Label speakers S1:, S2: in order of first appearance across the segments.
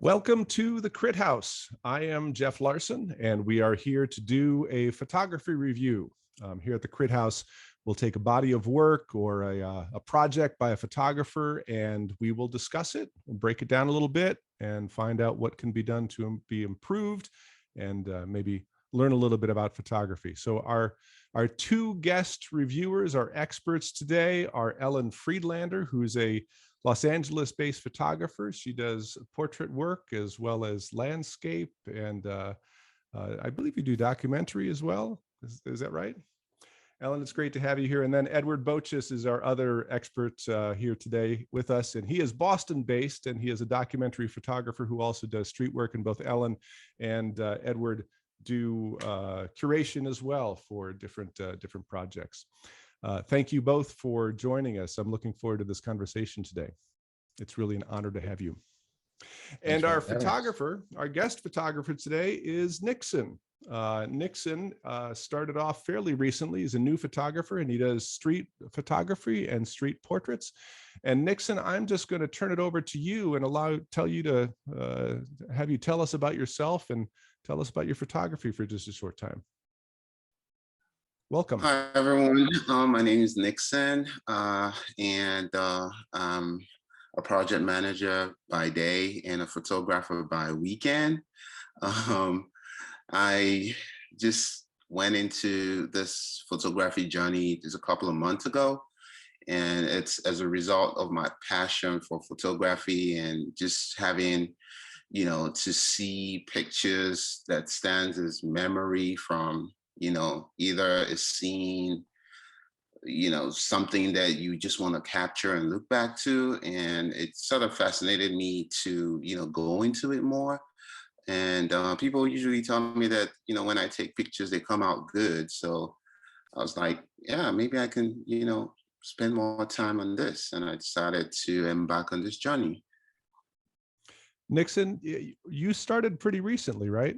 S1: Welcome to the Crit House. I am Jeff Larson, and we are here to do a photography review. Here at the Crit House, we'll take a body of work or a project by a photographer, and we will discuss it, we'll break it down a little bit, and find out what can be done to be improved, and maybe learn a little bit about photography. So our two guest reviewers, our experts today, are Ellen Friedlander, who's a Los Angeles-based photographer. She does portrait work as well as landscape, and I believe you do documentary as well. Is that right? Ellen, it's great to have you here. And then Edward Bochis is our other expert here today with us, and he is Boston-based, and he is a documentary photographer who also does street work. And both Ellen and Edward do curation as well for different projects. Thank you both for joining us. I'm looking forward to this conversation today. It's really an honor to have you. And our photographer, our guest photographer today is Nixon. Nixon started off fairly recently. He's a new photographer, and he does street photography and street portraits. And Nixon, I'm just going to turn it over to you and have you tell us about yourself and tell us about your photography for just a short time. Welcome.
S2: Hi, everyone. My name is Nixon, and I'm a project manager by day and a photographer by weekend. I just went into this photography journey just a couple of months ago, and it's as a result of my passion for photography and just having, to see pictures that stands as memory from either a scene, something that you just want to capture and look back to. And it sort of fascinated me to, go into it more. And people usually tell me that, when I take pictures, they come out good. So I was like, yeah, maybe I can, spend more time on this. And I decided to embark on this journey.
S1: Nixon, you started pretty recently, right?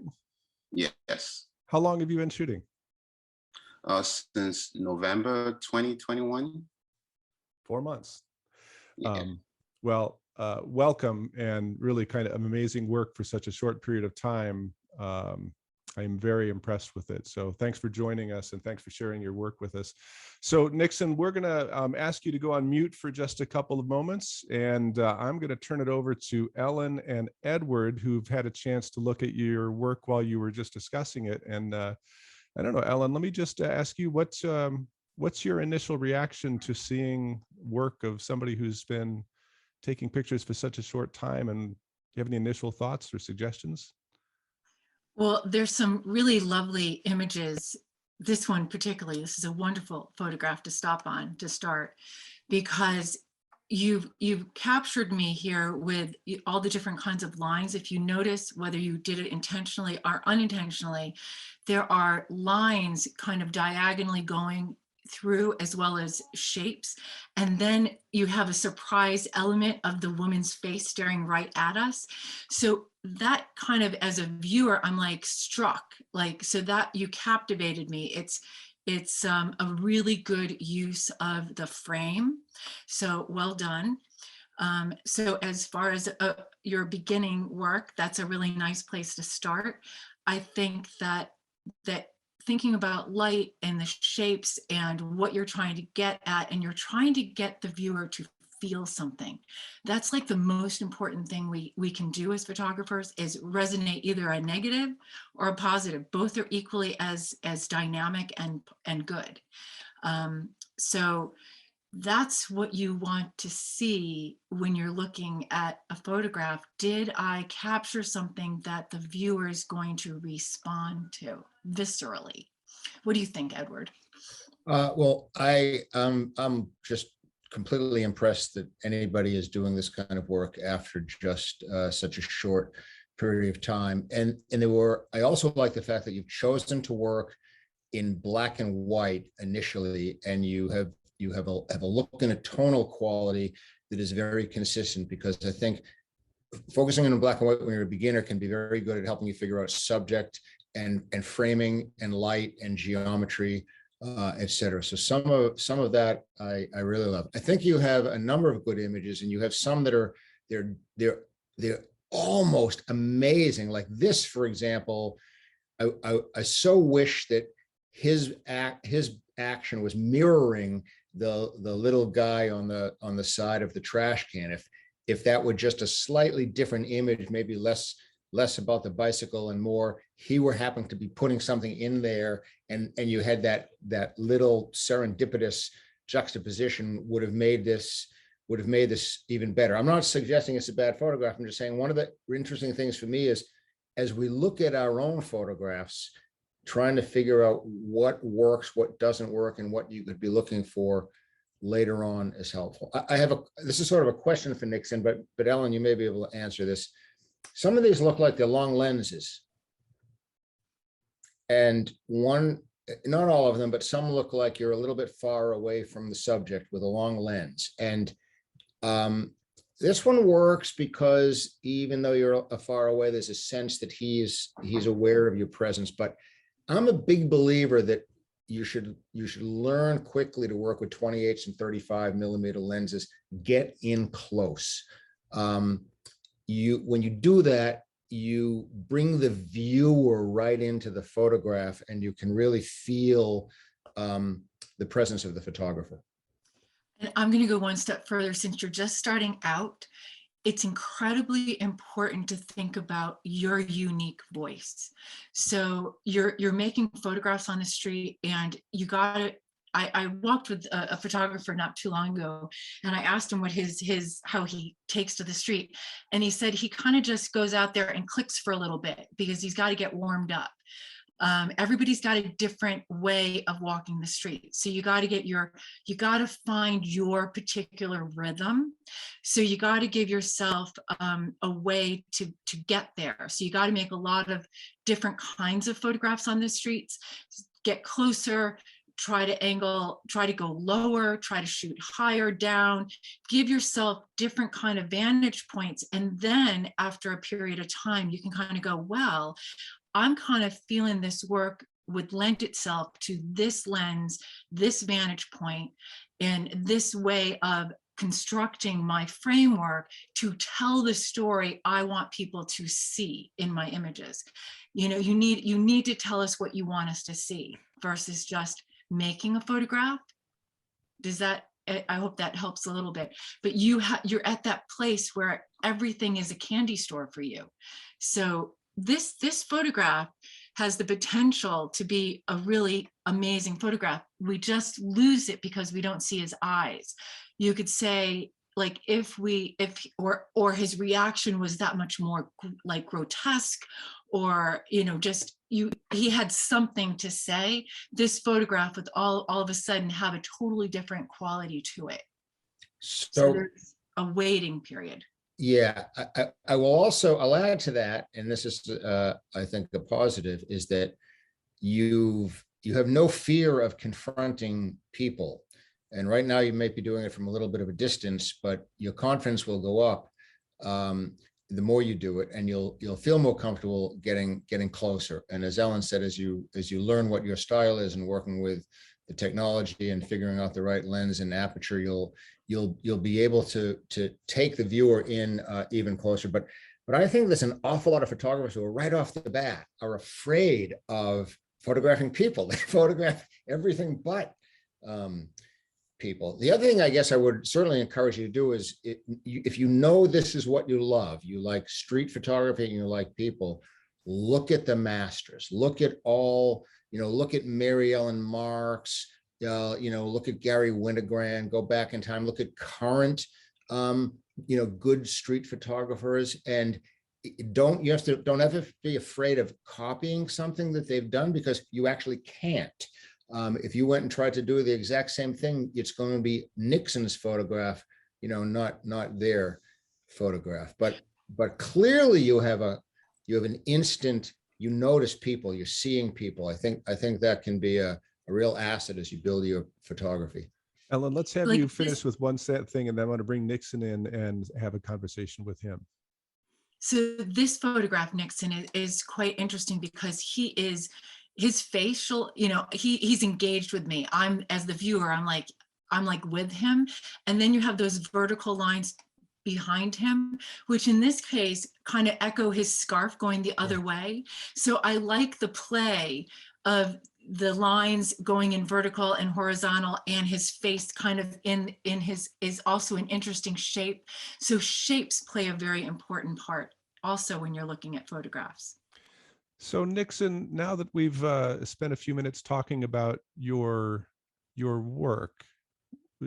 S2: Yes.
S1: How long have you been shooting?
S2: Since November 2021.
S1: 4 months.
S2: Yeah.
S1: Welcome, and really kind of amazing work for such a short period of time. I'm very impressed with it. So thanks for joining us, and thanks for sharing your work with us. So Nixon, we're going to ask you to go on mute for just a couple of moments, and I'm going to turn it over to Ellen and Edward, who've had a chance to look at your work while you were just discussing it. And I don't know, Ellen, let me just ask you, what's your initial reaction to seeing work of somebody who's been taking pictures for such a short time? And do you have any initial thoughts or suggestions?
S3: Well, there's some really lovely images. This one particularly, this is a wonderful photograph to stop on to start, because you've captured me here with all the different kinds of lines. If you notice, whether you did it intentionally or unintentionally, there are lines kind of diagonally going through, as well as shapes. And then you have a surprise element of the woman's face staring right at us. So that kind of, as a viewer, I'm like struck, so that you captivated me. It's a really good use of the frame. So well done. So as far as your beginning work, that's a really nice place to start. I think that thinking about light and the shapes and what you're trying to get at, and you're trying to get the viewer to feel something. That's like the most important thing we can do as photographers, is resonate either a negative or a positive. Both are equally as dynamic and good. So that's what you want to see when you're looking at a photograph. Did I capture something that the viewer is going to respond to viscerally? What do you think, Edward?
S4: Well, I'm just completely impressed that anybody is doing this kind of work after just such a short period of time. And I also like the fact that you've chosen to work in black and white initially, and you have a look and a tonal quality that is very consistent, because I think focusing on black and white when you're a beginner can be very good at helping you figure out subject and framing and light and geometry, etc. So some of that I really love. I think you have a number of good images, and you have some that are they're almost amazing. Like this, for example, I so wish that his action was mirroring the little guy on the side of the trash can. If that were just a slightly different image, maybe less about the bicycle and more he were happening to be putting something in there, and you had that little serendipitous juxtaposition would have made this even better. I'm not suggesting it's a bad photograph. I'm just saying one of the interesting things for me is, as we look at our own photographs, trying to figure out what works, what doesn't work, and what you could be looking for later on is helpful. This is sort of a question for Nixon, but Ellen, you may be able to answer this. Some of these look like they're long lenses. And not all of them, but some look like you're a little bit far away from the subject with a long lens. And this one works because even though you're far away, there's a sense that he's aware of your presence. But I'm a big believer that you should learn quickly to work with 28s and 35 millimeter lenses. Get in close. When you do that, you bring the viewer right into the photograph, and you can really feel the presence of the photographer.
S3: And I'm going to go one step further. Since you're just starting out, it's incredibly important to think about your unique voice. So you're making photographs on the street, and you got to, I walked with a photographer not too long ago, and I asked him what how he takes to the street. And he said he kind of just goes out there and clicks for a little bit because he's got to get warmed up. Everybody's got a different way of walking the street. So you got to find your particular rhythm. So you got to give yourself a way to get there. So you got to make a lot of different kinds of photographs on the streets, get closer, try to go lower, try to shoot higher, down, give yourself different kind of vantage points. And then after a period of time, you can kind of go, well, I'm kind of feeling this work would lend itself to this lens, this vantage point, and this way of constructing my framework to tell the story I want people to see in my images. You know, you need to tell us what you want us to see versus just making a photograph. Does that, I hope that helps a little bit, but you're at that place where everything is a candy store for you. So this photograph has the potential to be a really amazing photograph. We just lose it because we don't see his eyes. You could say, like, or his reaction was that much more like grotesque, or, you know, just he had something to say. This photograph would all of a sudden have a totally different quality to it. So there's a waiting period.
S4: Yeah, I'll add to that, and this is I think the positive is that you have no fear of confronting people. And right now you may be doing it from a little bit of a distance, but your confidence will go up the more you do it, and you'll feel more comfortable getting closer. And as Ellen said, as you learn what your style is and working with the technology and figuring out the right lens and aperture, you'll be able to take the viewer in even closer. But I think there's an awful lot of photographers who are right off the bat are afraid of photographing people. They photograph everything but people. The other thing I guess I would certainly encourage you to do is, if you know this is what you love, you like street photography and you like people, look at the masters, look at all, look at Mary Ellen Marks, look at Gary Winogrand, go back in time, look at current, good street photographers, and don't ever be afraid of copying something that they've done, because you actually can't. If you went and tried to do the exact same thing, it's going to be Nixon's photograph, not their photograph. But clearly you have an instant, you notice people, you're seeing people. I think that can be a real asset as you build your photography.
S1: Ellen, let's have you finish with one set thing, and then I want to bring Nixon in and have a conversation with him.
S3: So this photograph, Nixon, is quite interesting because his facial, he's engaged with me. I'm, as the viewer, I'm like with him. And then you have those vertical lines behind him, which in this case kind of echo his scarf going the other way. So I like the play of the lines going in vertical and horizontal, and his face kind of in his is also an interesting shape. So shapes play a very important part also when you're looking at photographs.
S1: So Nixon, now that we've spent a few minutes talking about your work,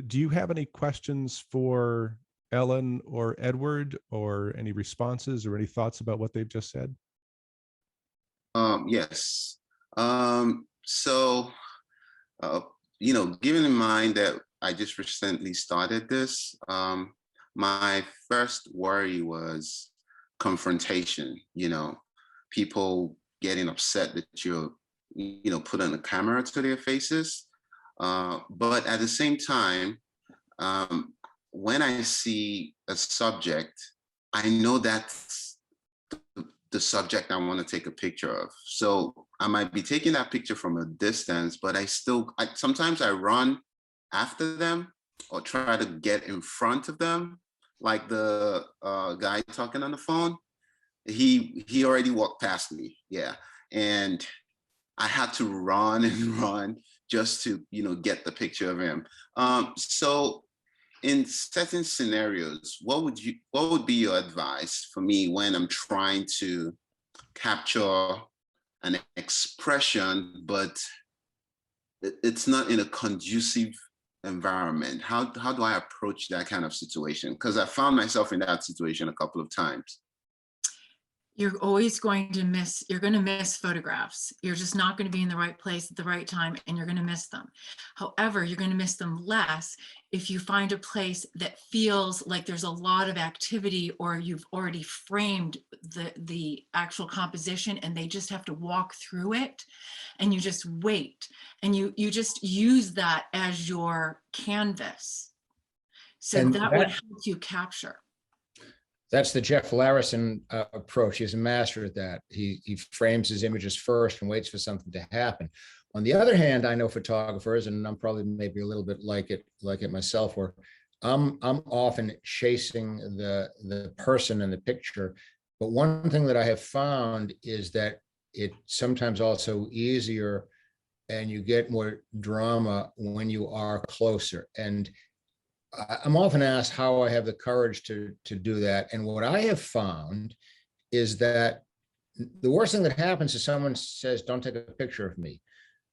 S1: do you have any questions for Ellen or Edward, or any responses or any thoughts about what they've just said?
S2: Yes. So, given in mind that I just recently started this, my first worry was confrontation, people getting upset that you're, putting a camera to their faces. But at the same time, when I see a subject, I know that's the subject I want to take a picture of. So I might be taking that picture from a distance, but sometimes I run after them or try to get in front of them, like the guy talking on the phone. He already walked past me, yeah, and I had to run and run just to get the picture of him. So in certain scenarios, what would be your advice for me when I'm trying to capture an expression, but it's not in a conducive environment? How do I approach that kind of situation? Because I found myself in that situation a couple of times.
S3: You're always going to miss photographs. You're just not going to be in the right place at the right time, and you're going to miss them. However, you're going to miss them less if you find a place that feels like there's a lot of activity, or you've already framed the actual composition and they just have to walk through it, and you just wait, and you just use that as your canvas. So
S4: And
S3: that would help you capture.
S4: That's the Jeff Larison approach. He's a master at that. He frames his images first and waits for something to happen. On the other hand, I know photographers, and I'm probably maybe a little bit like it myself, where I'm often chasing the person in the picture. But one thing that I have found is that it's sometimes also easier, and you get more drama when you are closer. And I'm often asked how I have the courage to do that. And what I have found is that the worst thing that happens is someone says, "Don't take a picture of me."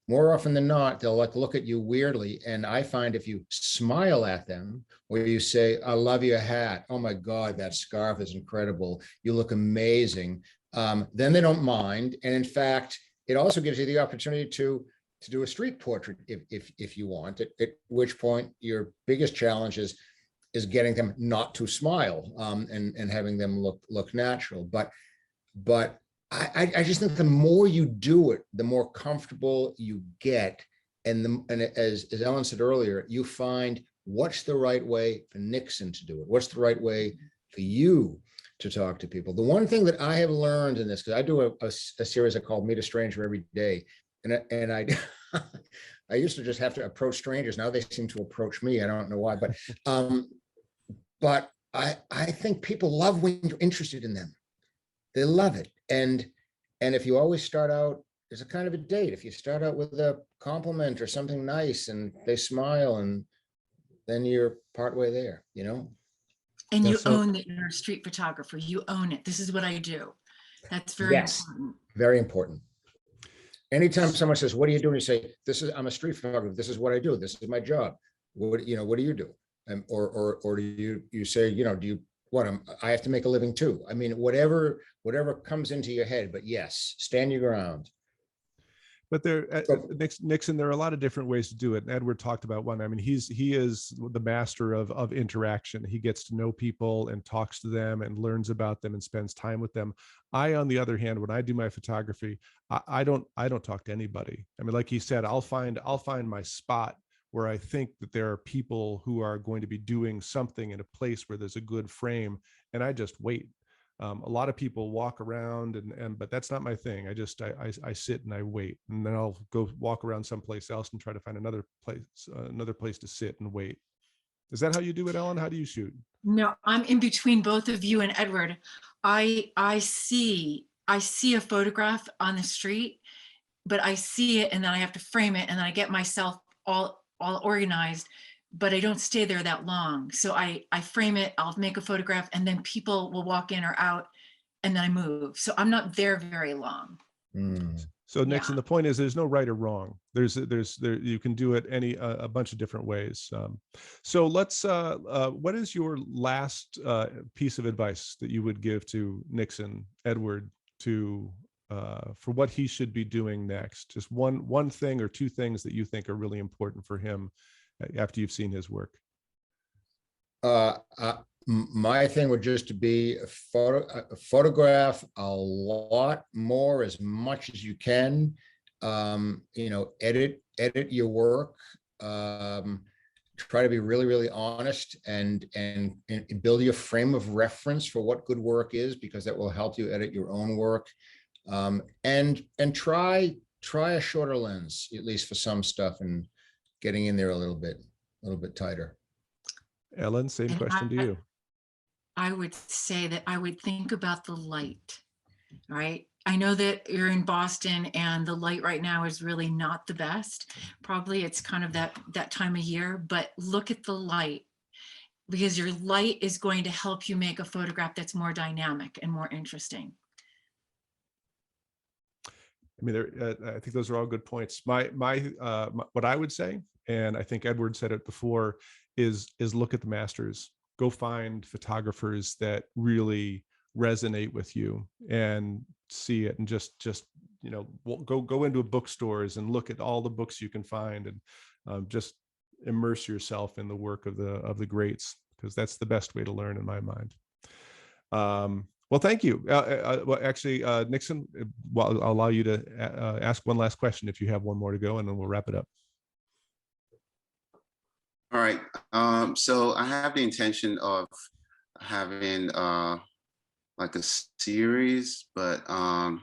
S4: More often than not, they'll look at you weirdly. And I find if you smile at them, or you say, "I love your hat. Oh my God, that scarf is incredible. You look amazing." Then they don't mind. And in fact, it also gives you the opportunity to do a street portrait if you want, at which point your biggest challenge is getting them not to smile, and having them look natural. But I just think the more you do it, the more comfortable you get. And as Ellen said earlier, you find what's the right way for Nixon to do it. What's the right way for you to talk to people? The one thing that I have learned in this, because I do a series I call Meet a Stranger Every Day. And I I used to just have to approach strangers. Now they seem to approach me. I don't know why, but I think people love when you're interested in them. They love it. And if you always start out as a kind of a date, if you start out with a compliment or something nice and they smile, and then you're partway there,
S3: And you
S1: So
S3: own that you're a street photographer. You own it. This is what I do. That's very important.
S4: Very important. Anytime someone says, "What do you do?" and you say, "I'm a street photographer. This is what I do. This is my job." What do you do? Or do you say, do you I have to make a living too? I mean, whatever comes into your head, but yes, stand your ground.
S1: But Nixon, there are a lot of different ways to do it. And Edward talked about one. I mean, he is the master of interaction. He gets to know people and talks to them and learns about them and spends time with them. I, on the other hand, when I do my photography, I don't talk to anybody. I mean, like he said, I'll find my spot where I think that there are people who are going to be doing something in a place where there's a good frame, and I just wait. A lot of people walk around, but that's not my thing. I sit and I wait, and then I'll go walk around someplace else and try to find another place to sit and wait. Is that how you do it, Ellen? How do you shoot?
S3: No, I'm in between both of you and Edward. I see a photograph on the street, but I see it and then I have to frame it and then I get myself all organized, but I don't stay there that long. So I frame it, I'll make a photograph, and then people will walk in or out, and then I move. So I'm not there very long.
S1: So Nixon,
S3: Yeah.
S1: the point is there's no right or wrong. You can do it a bunch of different ways. So let's, what is your last piece of advice that you would give to Nixon, Edward, for what he should be doing next? Just one thing or two things that you think are really important for him after you've seen his work.
S4: My thing would just to be photograph a lot more, as much as you can. Edit your work. Try to be really, really honest and build your frame of reference for what good work is, because that will help you edit your own work. And try a shorter lens, at least for some stuff, and getting in there a little bit tighter.
S1: Ellen, same question to you.
S3: I would say that I would think about the light, right? I know that you're in Boston and the light right now is really not the best. Probably it's kind of that time of year, but look at the light, because your light is going to help you make a photograph that's more dynamic and more interesting.
S1: I mean, I think those are all good points. What I would say, and I think Edward said it before, is look at the masters. Go find photographers that really resonate with you and see it, and just go into bookstores and look at all the books you can find, and just immerse yourself in the work of the greats, because that's the best way to learn, in my mind. Well, thank you. Well, actually, Nixon, I'll allow you to ask one last question if you have one more to go, and then we'll wrap it up.
S2: All right. So I have the intention of having like a series, but I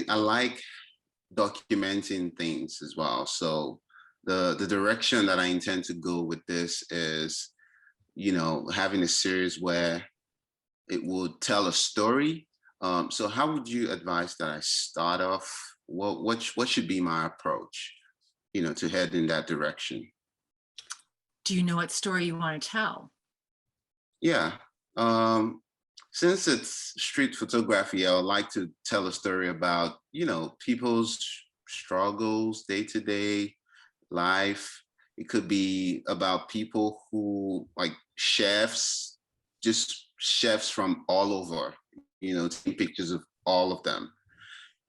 S2: like documenting things as well. So the direction that I intend to go with this is, having a series where it will tell a story. So how would you advise that I start off? What should be my approach, to head in that direction?
S3: Do you know what story you want to tell?
S2: Yeah. Since it's street photography, I would like to tell a story about, people's struggles, day-to-day life. It could be about people who, like chefs, just chefs from all over, taking pictures of all of them,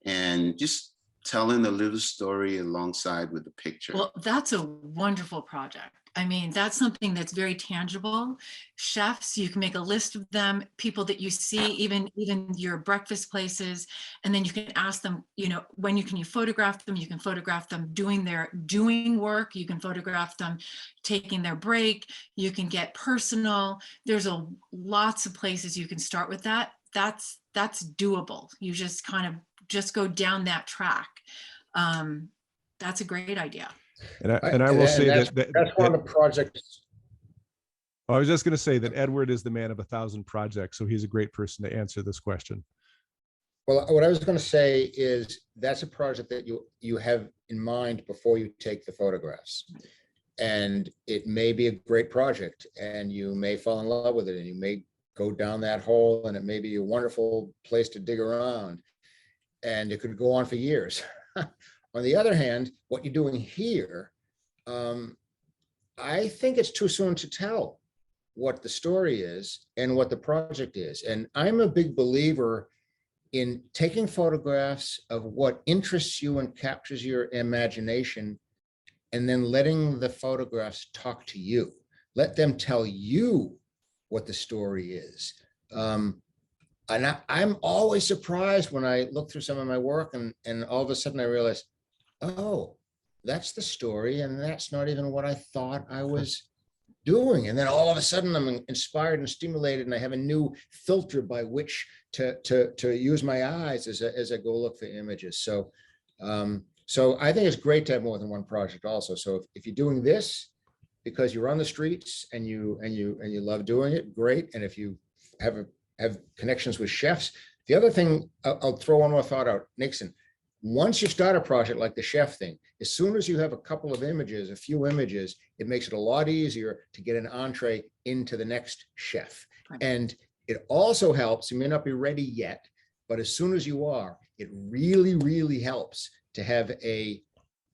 S2: and just telling a little story alongside with the picture.
S3: Well, that's a wonderful project. I mean, that's something that's very tangible. Chefs, you can make a list of them, people that you see, even your breakfast places, and then you can ask them, when can you photograph them? You can photograph them doing work. You can photograph them taking their break. You can get personal. There's lots of places you can start with that. That's doable. You just kind of go down that track. That's a great idea.
S1: And I will say
S4: that's one of the projects.
S1: I was just going to say that Edward is the man of 1,000 projects, so he's a great person to answer this question.
S4: Well, what I was going to say is that's a project that you have in mind before you take the photographs, and it may be a great project, and you may fall in love with it, and you may go down that hole, and it may be a wonderful place to dig around, and it could go on for years. On the other hand, what you're doing here, I think it's too soon to tell what the story is and what the project is. And I'm a big believer in taking photographs of what interests you and captures your imagination, and then letting the photographs talk to you. Let them tell you what the story is. And I'm always surprised when I look through some of my work and all of a sudden I realize, oh, that's the story, and that's not even what I thought I was doing. And then all of a sudden I'm inspired and stimulated, and I have a new filter by which to use my eyes as I go look for images. So I think it's great to have more than one project also. So if you're doing this, because you're on the streets and you love doing it, great. And if you have connections with chefs, the other thing, I'll throw one more thought out, Nixon. Once you start a project like the chef thing, as soon as you have a couple of images, a few images, it makes it a lot easier to get an entree into the next chef.
S3: Right.
S4: And it also helps, you may not be ready yet, but as soon as you are, it really, really helps to have a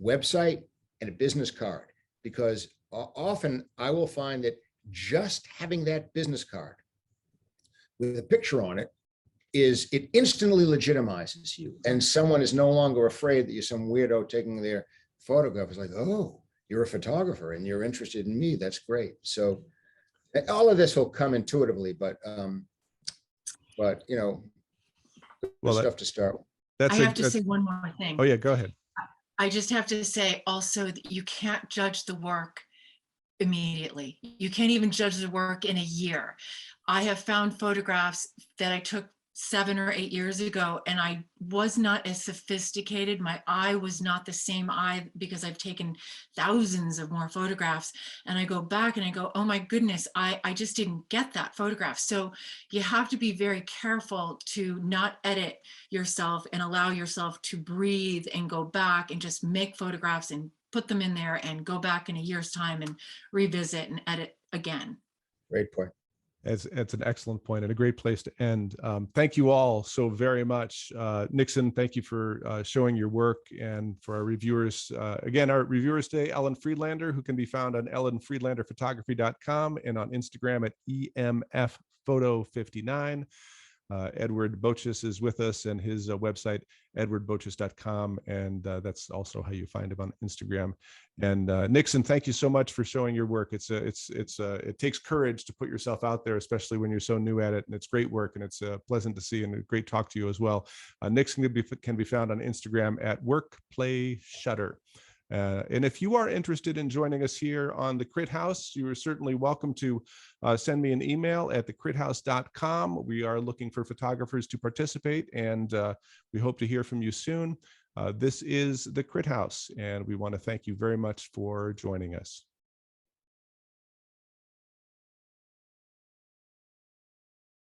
S4: website and a business card, because often I will find that just having that business card with a picture on it instantly legitimizes you, and someone is no longer afraid that you're some weirdo taking their photograph. It's like, oh, you're a photographer and you're interested in me. That's great. So all of this will come intuitively, but you know,
S1: Well,
S4: stuff to start with.
S1: That's
S3: I have to say one more thing.
S1: Oh yeah, go ahead.
S3: I just have to say also that you can't judge the work immediately. You can't even judge the work in a year. I have found photographs that I took 7 or 8 years ago, and I was not as sophisticated. My eye was not the same eye, because I've taken thousands of more photographs, and I go back and I go, oh my goodness, I just didn't get that photograph. So you have to be very careful to not edit yourself and allow yourself to breathe and go back and just make photographs and put them in there and go back in a year's time and revisit and edit again.
S4: Great point.
S1: It's an excellent point and a great place to end. Thank you all so very much. Nixon, thank you for showing your work, and for our reviewers. Again, our reviewers today, Ellen Friedlander, who can be found on ellenfriedlanderphotography.com and on Instagram at EMFphoto59. Edward Boches is with us, and his website, edwardboches.com, and that's also how you find him on Instagram. And Nixon, thank you so much for showing your work. It takes courage to put yourself out there, especially when you're so new at it, and it's great work, and it's pleasant to see, and a great talk to you as well. Nixon can be found on Instagram at workplayshutter. And if you are interested in joining us here on the Crit House, you are certainly welcome to send me an email at thecrithouse.com. We are looking for photographers to participate, and we hope to hear from you soon. This is the Crit House, and we want to thank you very much for joining us.